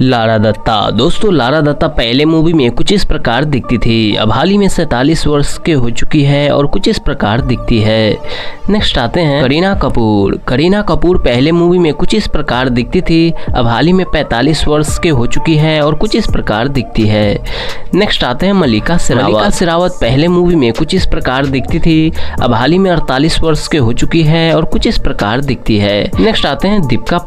Lara Dutta. दोस्तों Lara Dutta पहले movie में कुछ इस प्रकार दिखती थी, अब हाल ही में 47 वर्ष के हो चुकी है और कुछ इस प्रकार दिखती है। नेक्स्ट आते हैं करीना कपूर। करीना कपूर पहले मूवी में कुछ इस प्रकार दिखती थी, अब हाल ही में 45 वर्ष के हो चुकी है और कुछ इस प्रकार दिखती है। नेक्स्ट आते हैं मल्लिका शेरावत। पहले मूवी में कुछ इस प्रकार दिखती थी, अब हाल ही में 48 वर्ष के हो चुकी है और कुछ इस प्रकार दिखती है। नेक्स्ट आते हैं दीपिका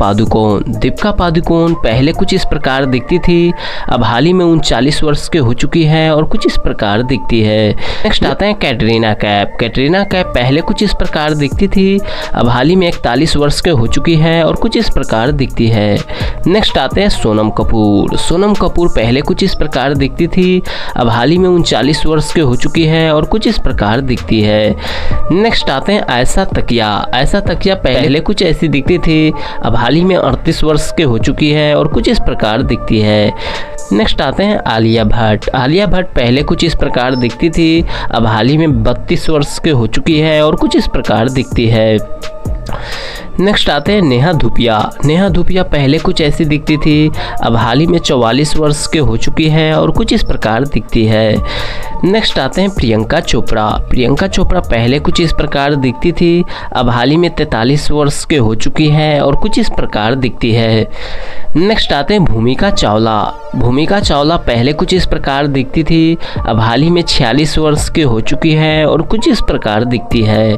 पादुकोण। पहले कुछ इस प्रकार दिखती थी, अब हाल ही में 39 वर्ष के हो चुकी है और कुछ इस प्रकार दिखती है। नेक्स्ट आता है कैटरीना कैफ। पहले कुछ इस प्रकार दिखती थी, अब हाल ही में 41 वर्ष के हो चुकी है और कुछ इस प्रकार दिखती है। नेक्स्ट आते हैं सोनम कपूर। पहले कुछ इस प्रकार दिखती थी, अब हाल ही में 39 वर्ष के हो चुकी है और कुछ इस प्रकार दिखती है। नेक्स्ट आते हैं आयशा तकिया। पहले कुछ ऐसी दिखती थी, अब हाल ही में 38 वर्ष के हो चुकी है और कुछ इस प्रकार दिखती है। नेक्स्ट आते हैं आलिया भट्ट। पहले कुछ इस प्रकार दिखती थी, अब हाल ही में 32 वर्ष के हो चुकी है और कुछ इस प्रकार दिखती है। नेक्स्ट आते हैं नेहा धूपिया। पहले कुछ ऐसी दिखती थी, अब हाल ही में 44 वर्ष के हो चुकी है और कुछ इस प्रकार दिखती है। नेक्स्ट आते हैं प्रियंका चोपड़ा। पहले कुछ इस प्रकार दिखती थी, अब हाल ही में 43 वर्ष के हो चुकी है और कुछ इस प्रकार दिखती है। नेक्स्ट आते हैं भूमिका चावला। पहले कुछ इस प्रकार दिखती थी, अब हाल ही में 46 वर्ष के हो चुकी है और कुछ इस प्रकार दिखती है।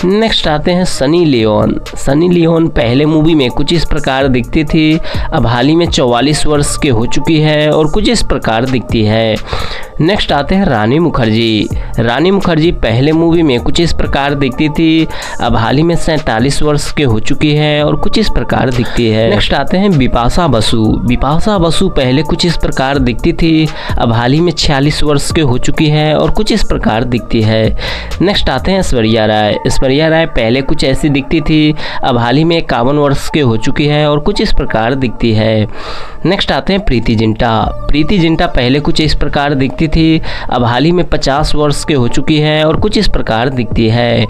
नेक्स्ट आते हैं सनी लियोन। पहले मूवी में कुछ इस प्रकार दिखती थी, अब हाल ही में 44 वर्ष के हो चुकी है और कुछ इस प्रकार दिखती है। नेक्स्ट आते हैं रानी मुखर्जी। पहले मूवी में कुछ इस प्रकार दिखती थी, अब हाल ही में 47 वर्ष के हो चुकी है और कुछ इस प्रकार दिखती है। नेक्स्ट आते हैं बिपाशा बसु। पहले कुछ इस प्रकार दिखती थी, अब हाल ही में 46 वर्ष के हो चुकी है और कुछ इस प्रकार दिखती है। नेक्स्ट आते हैं ऐश्वर्या राय। पहले कुछ ऐसी दिखती थी, अब हाल ही में 51 वर्ष के हो चुकी है और कुछ इस प्रकार दिखती है। नेक्स्ट आते हैं प्रीति जिंटा। पहले कुछ इस प्रकार दिखती थी, अब हाल ही में 50 वर्ष के हो चुकी है और कुछ इस प्रकार दिखती है।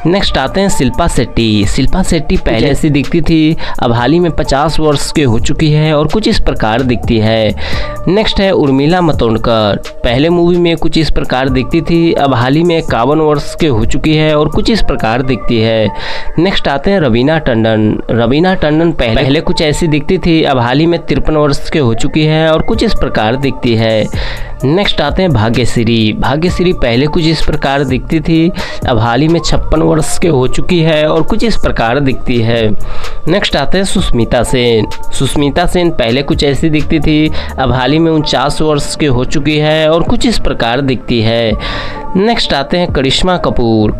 नेक्स्ट आते हैं शिल्पा शेट्टी। पहले ऐसी दिखती थी, अब हाल ही में 50 वर्ष के हो चुकी है और कुछ इस प्रकार दिखती है। नेक्स्ट है उर्मिला मातोंडकर। पहले मूवी में कुछ इस प्रकार दिखती थी, अब हाल ही में 51 वर्ष के हो चुकी है और कुछ इस प्रकार दिखती है। नेक्स्ट आते हैं रवीना टंडन। पहले कुछ ऐसी दिखती थी, अब हाल ही में 53 वर्ष के हो चुकी है और कुछ इस प्रकार दिखती है। नेक्स्ट आते हैं भाग्यश्री। पहले कुछ इस प्रकार दिखती थी, अब हाल ही में 56 वर्ष के हो चुकी है और कुछ इस प्रकार दिखती है। नेक्स्ट आते हैं सुष्मिता सेन। पहले कुछ ऐसी दिखती थी, अब हाल ही में 49 वर्ष के हो चुकी है और कुछ इस प्रकार दिखती है। नेक्स्ट आते हैं करिश्मा कपूर।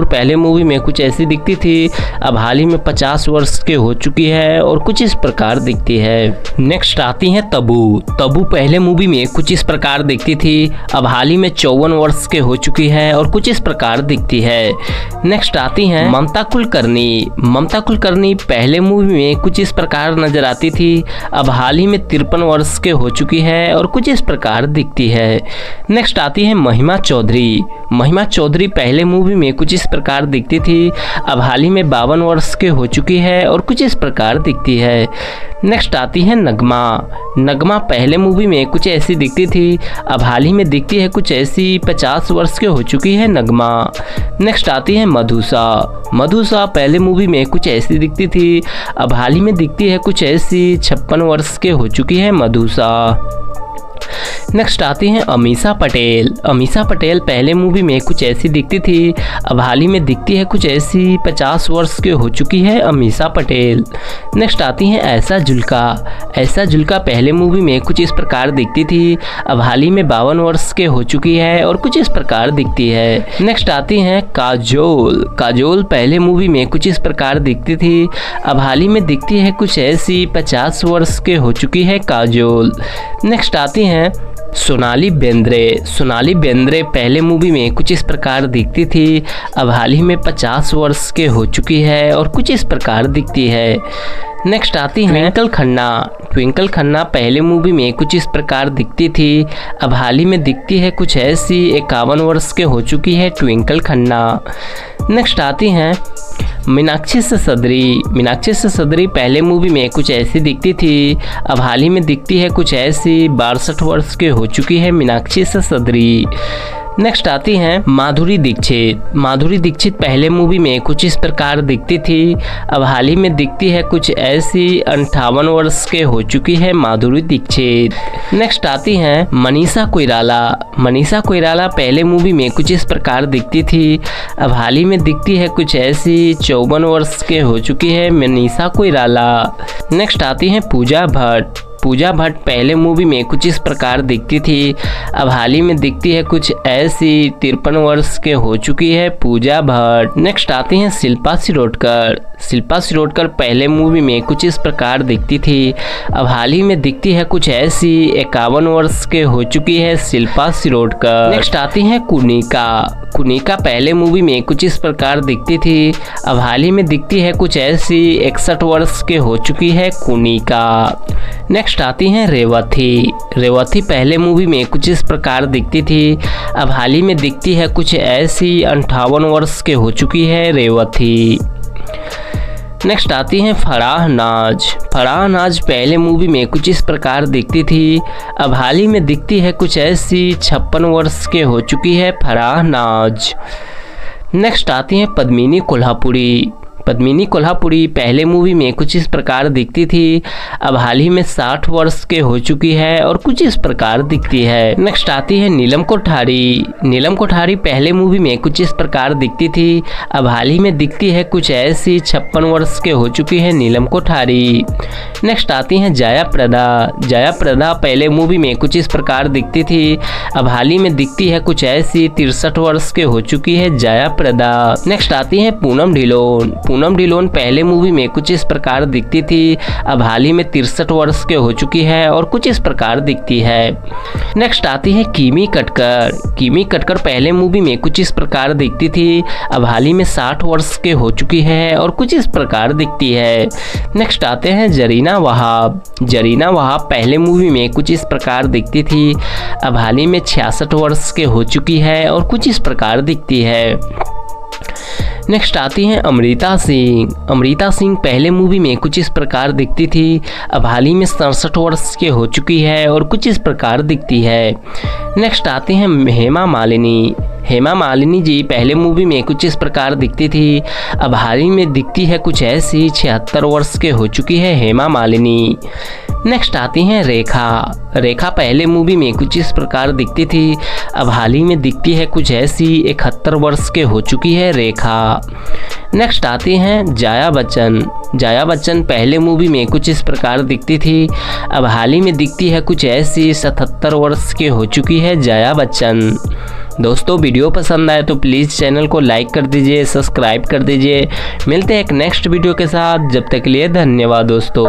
पहले मूवी में कुछ ऐसी दिखती थी, अब हाल ही में 50 वर्ष के हो चुकी है और कुछ इस प्रकार दिखती है। नेक्स्ट आती हैं तब्बू। पहले मूवी में कुछ इस प्रकार दिखती थी, अब हाल ही में 54 वर्ष के हो चुकी है और कुछ इस प्रकार दिखती है। नेक्स्ट आती हैं ममता कुलकर्णी। पहले मूवी में कुछ इस प्रकार नजर आती थी, अब हाल ही में 53 वर्ष के हो चुकी है और कुछ इस प्रकार दिखती है। नेक्स्ट आती है महिमा चौधरी। पहले मूवी में कुछ इस प्रकार दिखती थी, अब हाल ही में 52 वर्ष के हो चुकी है और कुछ इस प्रकार दिखती है। नेक्स्ट आती है नगमा। पहले मूवी में कुछ ऐसी दिखती थी, अब हाल ही में दिखती है कुछ ऐसी 50 वर्ष के हो चुकी है नगमा। नेक्स्ट आती है मधुसा। पहले मूवी में कुछ ऐसी दिखती थी, अब हाल ही में दिखती है कुछ ऐसी 56 वर्ष के हो चुकी है मधुसा। नेक्स्ट आती हैं अमीषा पटेल। पहले मूवी में कुछ ऐसी दिखती थी, अब हाल ही में दिखती है कुछ ऐसी 50 वर्ष के हो चुकी है अमीषा पटेल। नेक्स्ट आती हैं ऐसा जुल्का। पहले मूवी में कुछ इस प्रकार दिखती थी, अब हाल ही में 52 वर्ष के हो चुकी है और कुछ इस प्रकार दिखती है। नेक्स्ट आती हैं काजोल। पहले मूवी में कुछ इस प्रकार दिखती थी, अब हाल ही में दिखती है कुछ ऐसी 50 वर्ष के हो चुकी है काजोल। नेक्स्ट आती हैं सोनाली बेंद्रे। पहले मूवी में कुछ इस प्रकार दिखती थी, अब हाल ही में 50 वर्ष के हो चुकी है और कुछ इस प्रकार दिखती है। नेक्स्ट आती है ट्विंकल खन्ना। पहले मूवी में कुछ इस प्रकार दिखती थी, अब हाल ही में दिखती है कुछ ऐसी 51 वर्ष के हो चुकी है ट्विंकल खन्ना। नेक्स्ट आती हैं मीनाक्षी ससोदरी। मीनाक्षी ससोदरी पहले मूवी में कुछ ऐसी दिखती थी, अब हाल ही में दिखती है कुछ ऐसी। 62 वर्ष की हो चुकी है मीनाक्षी ससोदरी। नेक्स्ट आती हैं माधुरी दीक्षित। माधुरी दीक्षित पहले मूवी में कुछ इस प्रकार दिखती थी, अब हाल ही में दिखती है कुछ ऐसी। 58 वर्ष के हो चुकी है माधुरी दीक्षित। नेक्स्ट आती हैं मनीषा कोइराला। मनीषा कोइराला पहले मूवी में कुछ इस प्रकार दिखती थी, अब हाल ही में दिखती है कुछ ऐसी। 54 वर्ष के हो चुकी है मनीषा कोइराला। नेक्स्ट आती हैं पूजा भट्ट। पूजा भट्ट पहले मूवी में कुछ इस प्रकार दिखती थी, अब हाल ही में दिखती है कुछ ऐसी। 53 वर्ष के हो चुकी है पूजा भट्ट। नेक्स्ट आती हैं शिल्पा शिरोडकर। शिल्पा शिरोडकर पहले मूवी में कुछ इस प्रकार दिखती थी, अब हाल ही में दिखती है कुछ ऐसी। 51 वर्ष के हो चुकी है शिल्पा शिरोडकर। नेक्स्ट आती हैं कुनिका। कुनिका पहले मूवी में कुछ इस प्रकार दिखती थी, अब हाल ही में दिखती है कुछ ऐसी। 61 वर्ष के हो चुकी है कुनिका। नेक्स्ट आती हैं रेवती। रेवती पहले मूवी में कुछ इस प्रकार दिखती थी, अब हाल ही में दिखती है कुछ ऐसी। 58 वर्ष के हो चुकी है रेवती। नेक्स्ट आती हैं फराह नाज। फराह नाज पहले मूवी में कुछ इस प्रकार दिखती थी, अब हाल ही में दिखती है कुछ ऐसी। 56 वर्ष के हो चुकी है फराह नाज। नेक्स्ट आती हैं पद्मिनी कोल्हापुरी। पद्मिनी कोल्हापुरी पहले मूवी में कुछ इस प्रकार दिखती थी, अब हाल ही में 60 वर्ष के हो चुकी है और कुछ इस प्रकार दिखती है। नेक्स्ट आती है नीलम कोठारी। नीलम कोठारी पहले मूवी में कुछ इस प्रकार दिखती थी, अब हाल ही में दिखती है कुछ ऐसी। 56 वर्ष के हो चुकी है नीलम कोठारी। नेक्स्ट आती हैं जया प्रदा। जया प्रदा पहले मूवी में कुछ इस प्रकार दिखती थी, अब हाल ही में दिखती है कुछ ऐसी। 63 वर्ष के हो चुकी है जया प्रदा। नेक्स्ट आती है पूनम ढिलोन। पूनम ढिलोन पहले मूवी में कुछ इस प्रकार दिखती थी, अब हाल ही में 63 वर्ष के हो चुकी है और कुछ इस प्रकार दिखती है। नेक्स्ट आती है किमी कटकर। किमी कटकर पहले मूवी में कुछ इस प्रकार दिखती थी, अब हाल ही में 60 वर्ष के हो चुकी है और कुछ इस प्रकार दिखती है। नेक्स्ट आते हैं जरीना वहाब। जरीना वहाब पहले मूवी में कुछ इस प्रकार दिखती थी, अब हाल ही में 66 वर्ष के हो चुकी है और कुछ इस प्रकार दिखती है। नेक्स्ट आती हैं अमृता सिंह। अमृता सिंह पहले मूवी में कुछ इस प्रकार दिखती थी, अब हाल ही में 67 वर्ष के हो चुकी है और कुछ इस प्रकार दिखती है। नेक्स्ट आती हैं हेमा मालिनी। हेमा मालिनी जी पहले मूवी में कुछ इस प्रकार दिखती थी, अब हाल ही में दिखती है कुछ ऐसी। 76 वर्ष के हो चुकी है हेमा मालिनी। नेक्स्ट आती हैं रेखा। रेखा पहले मूवी में कुछ इस प्रकार दिखती थी, अब हाल ही में दिखती है कुछ ऐसी। 71 वर्ष के हो चुकी है रेखा। नेक्स्ट आती हैं जया बच्चन। जया बच्चन पहले मूवी में कुछ इस प्रकार दिखती थी, अब हाल ही में दिखती है कुछ ऐसी। 77 वर्ष के हो चुकी है जया बच्चन। दोस्तों वीडियो पसंद आए तो प्लीज़ चैनल को लाइक कर दीजिए, सब्सक्राइब कर दीजिए। मिलते हैं एक नेक्स्ट वीडियो के साथ, जब तक के लिए धन्यवाद दोस्तों।